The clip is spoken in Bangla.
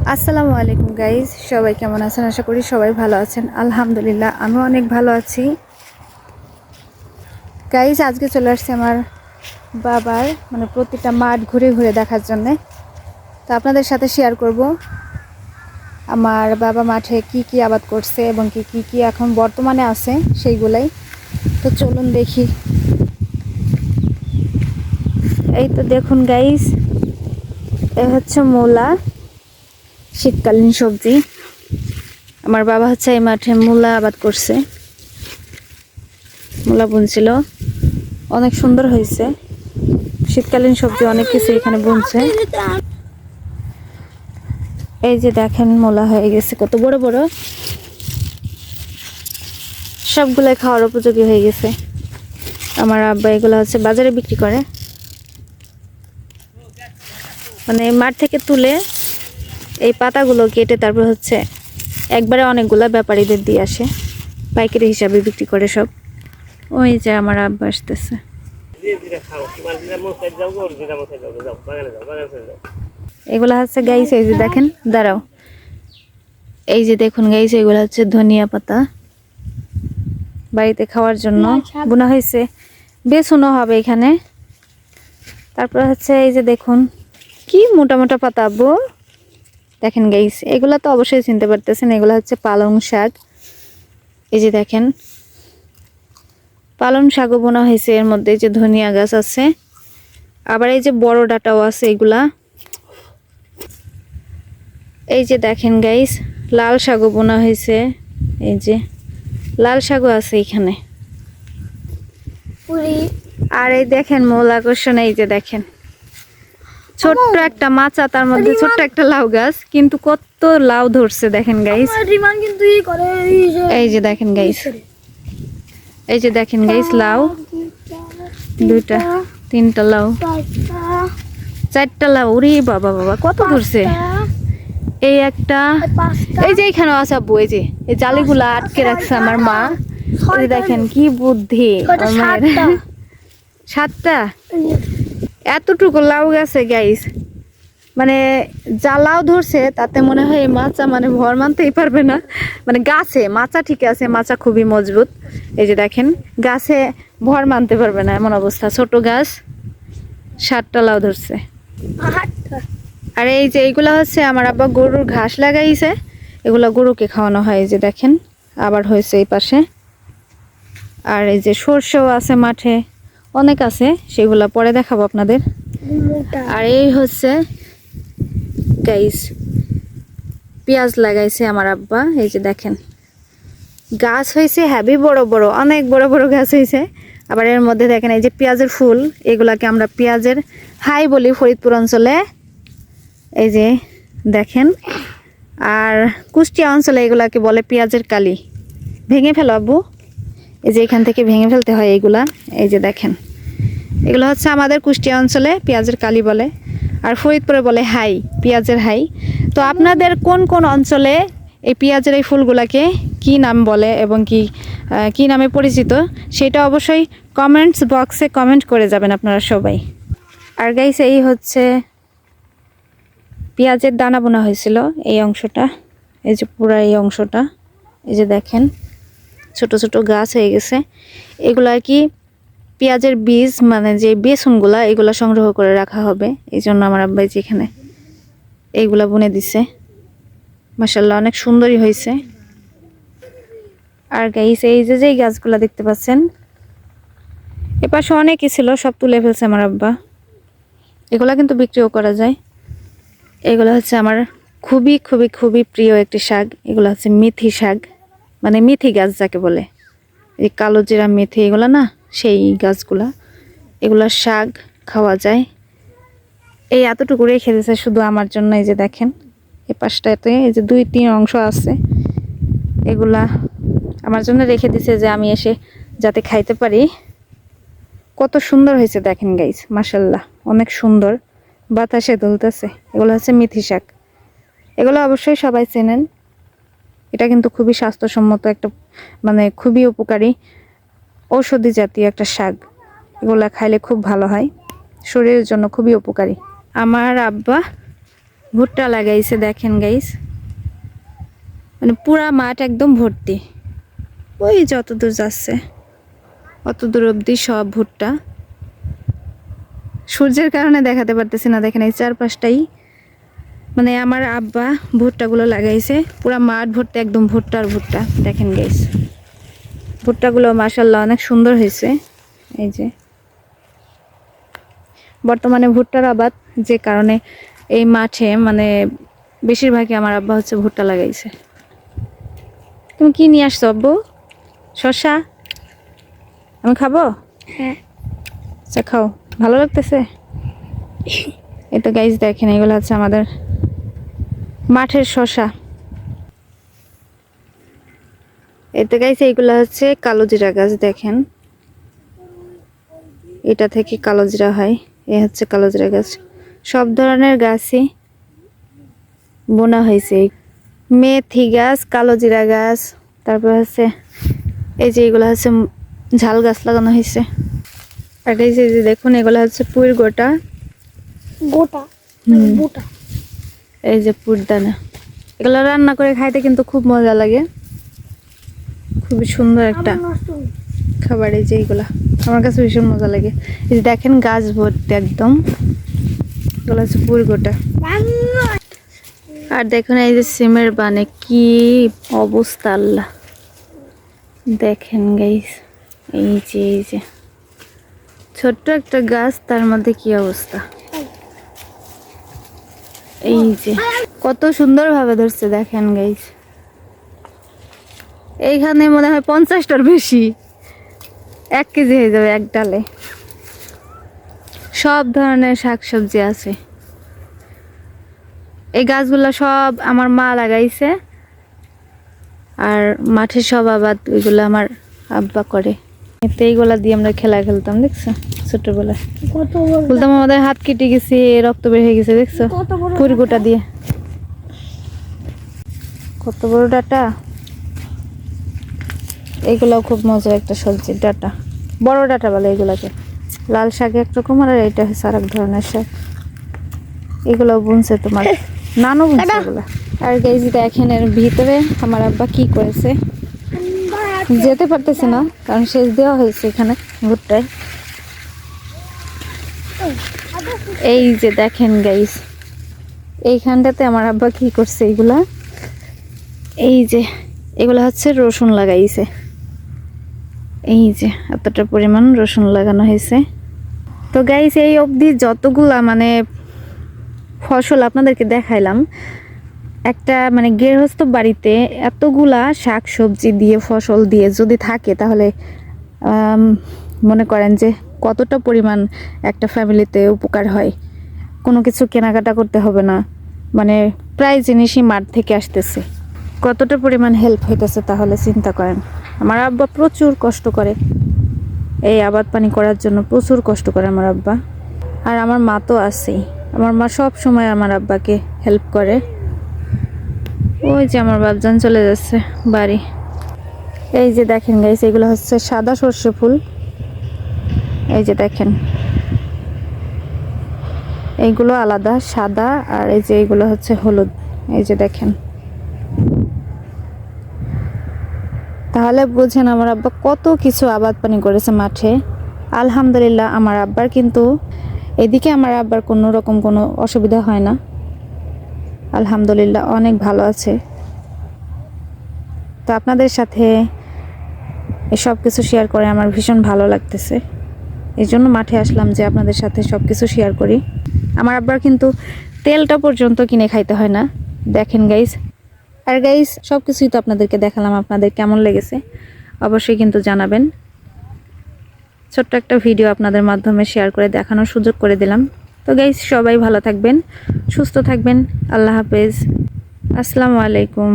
আসসালামু আলাইকুম গাইজ, সবাই কেমন আছেন? আশা করি সবাই ভালো আছেন। আলহামদুলিল্লাহ, আমি অনেক ভালো আছি। গাইজ, আজকে চলে আসছে আমার বাবার প্রতিটা মাঠ ঘুরে ঘুরে দেখার জন্যে। তো আপনাদের সাথে শেয়ার করব আমার বাবা মাঠে কি কি আবাদ করছে এবং কি কি কি এখন বর্তমানে আছে সেইগুলাই। তো চলুন দেখি। এই তো দেখুন গাইজ, এ হচ্ছে মূলা, শীতকালীন সবজি। আমার বাবা হচ্ছে এই মাঠে মূলা আবাদ করছে, মূলা বুনছিল, অনেক সুন্দর হয়েছে। শীতকালীন সবজি অনেক কিছু এখানে বুনছে। এই যে দেখেন, মূলা হয়ে গেছে কত বড় বড়, সবগুলাই খাওয়ার উপযোগী হয়ে গেছে। আমার আব্বা এগুলো হচ্ছে বাজারে বিক্রি করে, মাঠ থেকে তুলে এই পাতাগুলো কেটে তারপর হচ্ছে একবারে অনেকগুলা ব্যাপারীদের দিয়ে আসে, পাইকারি হিসাবে বিক্রি করে সব। ওই যে আমার আব্বা আসতেছে। এগুলা হচ্ছে গাইস, এই যে দেখেন, দাঁড়াও, এই যে দেখুন গাইস, এগুলা হচ্ছে ধনিয়া পাতা, বাড়িতে খাওয়ার জন্য বোনা হয়েছে, বেছুনো হবে এখানে। তারপর হচ্ছে এই যে দেখুন কি মোটা মোটা পাতা, আব্বু দেখেন গাইস, এগুলা তো অবশ্যই চিনতে পারতেছেন, এগুলা হচ্ছে পালং শাক। এই যে দেখেন, পালং শাকও বোনা হয়েছে, এর মধ্যে যে ধনিয়া গাছ আছে, আবার এই যে বড় ডাটাও আছে এগুলা। এই যে দেখেন গাইস, লাল শাকও বোনা হয়েছে, এই যে লাল শাকও আছে এখানে। আর এই দেখেন মূল আকর্ষণ, এই যে দেখেন ছোট্ট একটা মাচা, তার মধ্যে ছোট্ট একটা লাউ গাছ, কিন্তু কত লাউ ধরছে দেখেন গাইস। এই যে দেখেন গাইস, এই যে দেখেন গাইস, লাউ দুইটা তিনটা লাউ চারটা লাউ, উরি বাবা বাবা কত ধরছে। এই একটা, এই যে এখানেও আছে আব্বু, এই যে এই জালিগুলা আটকে রাখছে আমার মা। এই দেখেন কি বুদ্ধি আমার, 7টা এতটুকু লাউ গাছে গাইস। যা লাউ ধরছে তাতে মনে হয় মাচা ভর মানতেই পারবে না। গাছে মাচা ঠিক আছে, মাচা খুবই মজবুত। এই যে দেখেন, গাছে ভর মানতে পারবে না এমন অবস্থা। ছোট গাছ, 7টা লাউ ধরছে। আর এই যে এইগুলা হচ্ছে আমার আব্বা গরুর ঘাস লাগাইছে, এগুলা গরুকে খাওয়ানো হয়। এই যে দেখেন, আবার হয়েছে এই পাশে। আর এই যে সরষেও আছে মাঠে, অনেক আছে, সেগুলা পরে দেখাবো আপনাদের। আর এই হচ্ছে গাইস, পেঁয়াজ লাগাইছে আমার আব্বা। এই যে দেখেন, গাছ হয়েছে হেভি বড় বড়, অনেক বড় বড় গাছ হয়েছে। আবার এর মধ্যে দেখেন এই যে পেঁয়াজের ফুল, এগুলাকে আমরা পেঁয়াজের হাই বলি ফরিদপুর অঞ্চলে। এই যে দেখেন, আর কুষ্টিয়া অঞ্চলে এগুলাকে বলে পেঁয়াজের কালি। ভেঙে ফেলো আব্বু, এই যে এখান থেকে ভেঙে ফেলতে হয় এইগুলা। এই যে দেখেন, এগুলো হচ্ছে আমাদের কুষ্টিয়া অঞ্চলে পেঁয়াজের কালি বলে, আর ফরিদপুরে বলে হাই, পেঁয়াজের হাই। তো আপনাদের কোন কোন অঞ্চলে এই পেঁয়াজের এই ফুলগুলাকে কি নাম বলে এবং কি নামে পরিচিত, সেটা অবশ্যই কমেন্টস বক্সে কমেন্ট করে যাবেন আপনারা সবাই। আর গাইস, এই হচ্ছে পেঁয়াজের দানা বোনা হয়েছিল, এই অংশটা, এই যে পুরো এই অংশটা। এই যে দেখেন ছোট ছোট গাছ হয়ে গেছে। এগুলো আর কি পেঁয়াজের বীজ, যে বেসনগুলা, এগুলা সংগ্রহ করে রাখা হবে। এই জন্য আমার আব্বাই যেখানে এইগুলা বুনে দিছে, মাশাআল্লাহ অনেক সুন্দরই হয়েছে। আর গাইস, এই যে গাছগুলা দেখতে পাচ্ছেন, এপাশে অনেকই ছিল, সব তুলে ফেলছে আমার আব্বা। এগুলা কিন্তু বিক্রিও করা যায়। এগুলো হচ্ছে আমার খুবই খুবই খুবই প্রিয় একটি শাক। এগুলো হচ্ছে মেথি শাক, মেথি গাছ যাকে বলে, এই কালো জিরা মেথি, এগুলা না, সেই গাছগুলা। এগুলা শাক খাওয়া যায়। এই এতটুকু রেখে দিয়েছে শুধু আমার জন্য। এই যে দেখেন, এই পাশটাতে এই যে 2-3 অংশ আছে, এগুলা আমার জন্য রেখে দিছে যে আমি এসে যাতে খাইতে পারি। কত সুন্দর হয়েছে দেখেন গাইস, মাশাআল্লাহ অনেক সুন্দর, বাতাসে দুলতেছে। এগুলো হচ্ছে মেথি শাক, এগুলো অবশ্যই সবাই চেনেন। এটা কিন্তু খুবই স্বাস্থ্যসম্মত একটা, খুবই উপকারী ঔষধি জাতীয় একটা শাক। এগুলা খাইলে খুব ভালো হয়, শরীরের জন্য খুবই উপকারী। আমার আব্বা ভুট্টা লাগাইছে দেখেন গাইস, মানে পুরা মাঠ একদম ভর্তি। ওই যতদূর যাচ্ছে অতদূর অব্দি সব ভুট্টা। সূর্যের কারণে দেখাতে পারতেছি না, দেখেন এই চারপাশটাই মানে আমার আব্বা ভুট্টাগুলো লাগাইছে। পুরা মাঠ ভর্তি একদম ভুট্টা আর ভুট্টা। দেখেন গাইস ভুট্টাগুলো মাশাআল্লাহ অনেক সুন্দর হয়েছে। এই যে বর্তমানে ভুট্টার আবাদ, যে কারণে এই মাঠে মানে বেশিরভাগই আমার আব্বা হচ্ছে ভুট্টা লাগাইছে। তুমি কি নিয়ে আসছো আব্বু? শসা? আমি খাবো? হ্যাঁ। আচ্ছা খাও, ভালো লাগতেছে? এই তো গাইস দেখেন এগুলো হচ্ছে আমাদের মাঠের শসা। এই তো গাইস এইগুলো হচ্ছে কালো জিরা গাছ। দেখেন এটা থেকে কালো জিরা হয়। এই হচ্ছে কালো জিরা গাছ। সব ধরনের গাছই বোনা হয়েছে। মেথি গাছ, কালো জিরা গাছ, তারপর হচ্ছে এই যে এগুলো হচ্ছে ঝাল গাছ লাগানো হয়েছে। আর এই যে দেখুন এগুলো হচ্ছে পুর গোটা। গোটা গোটা। এই যে পুরদানা, এগুলো রান্না করে খাইতে কিন্তু খুব মজা লাগে, খুবই সুন্দর একটা খাবার। এই যে এইগুলা আমার কাছে ভীষণ মজা লাগে। এই যে দেখেন গাছ ভর্তি একদম, এগুলো হচ্ছে পুর গোটা। আর দেখুন এই যে সিমের বানে কি অবস্থা আল্লাহ, দেখেন গাইস এই যে ছোট্ট একটা গাছ, তার মধ্যে কি অবস্থা। এই যে কত সুন্দর ভাবে ধরছে দেখেন গাইস। এইখানে মনে হয় 50টার বেশি, 1 কেজি হয়ে যাবে এক ডালে। সব ধরনের শাকসবজি আছে। এই গাছগুলো সব আমার মা লাগাইছে, আর মাঠে সব আবাদ ওইগুলো আমার আব্বা করে। এতে এইগুলা দিয়ে আমরা খেলা খেলতাম, দেখছো ছোটবেলায়। বলতাম আমাদের হাত কেটে গেছে, রক্ত বের হয়ে গেছে, দেখছো পুরগোটা দিয়ে। কত বড় ডাটা। এইগুলাও খুব মজার একটা সবজি, ডাটা, বড় ডাটা বলে এগুলাকে। লাল শাক একরকম, আর এটা হচ্ছে আর এক ধরনের শাক। এগুলো বুনছে তোমার নানু বুনছে এগুলা। আর গাইস দেখেন এর ভিতরে আমার আব্বা কি করেছে, যেতে পারতেছে না কারণ সেচ দেওয়া হয়েছে এখানে ভুট্টায়। এই যে দেখেন গাইস এইখানটাতে আমার আব্বা কি করছে, এইগুলা এই যে এগুলা হচ্ছে রসুন লাগাইছে। এই যে এতটা পরিমাণ রসুন লাগানো হয়েছে। তো গাইস এই অবধি যতগুলা মানে ফসল আপনাদেরকে দেখাইলাম, একটা মানে গৃহস্থ বাড়িতে এতগুলা শাক সবজি দিয়ে ফসল দিয়ে যদি থাকে, তাহলে মনে করেন যে কতটা পরিমাণ একটা ফ্যামিলিতে উপকার হয়। কোনো কিছু কেনাকাটা করতে হবে না, মানে প্রায় জিনিসই মাঠ থেকে আসতেছে। কতটা পরিমাণ হেল্প হইতেছে তাহলে চিন্তা করেন। আমার আব্বা প্রচুর কষ্ট করে এই আবাদ পানি করার জন্য, প্রচুর কষ্ট করে আমার আব্বা। আর আমার মা তো আছেই, আমার মা সব সময় আমার আব্বাকে হেল্প করে। ওই যে আমার বাপজান চলে যাচ্ছে বাড়ি। এই যে দেখেন গাইস এগুলো হচ্ছে সাদা সর্ষে ফুল। এই যে দেখেন এইগুলো আলাদা সাদা, আর এই যে এইগুলো হচ্ছে হলুদ। এই যে দেখেন, তাহলে বুঝেন আমার আব্বা কত কিছু আবাদ পানি করেছে মাঠে। আলহামদুলিল্লাহ আমার আব্বার কিন্তু এদিকে আমার আব্বার কোনো রকম কোনো অসুবিধা হয় না, আলহামদুলিল্লাহ অনেক ভালো আছে। তো আপনাদের সাথে এসব কিছু শেয়ার করে আমার ভীষণ ভালো লাগতেছে। এই জন্য মাঠে আসলাম যে আপনাদের সাথে সব কিছু শেয়ার করি। আমার আব্বার কিন্তু তেলটা পর্যন্ত কিনে খাইতে হয় না, দেখেন গাইস। আর গাইস সব কিছুই তো আপনাদেরকে দেখালাম, আপনাদের কেমন লেগেছে অবশ্যই কিন্তু জানাবেন। ছোট্ট একটা ভিডিও আপনাদের মাধ্যমে শেয়ার করে দেখানোর সুযোগ করে দিলাম। তো গাইস সবাই ভালো থাকবেন, সুস্থ থাকবেন। আল্লাহ হাফেজ, আসসালামু আলাইকুম।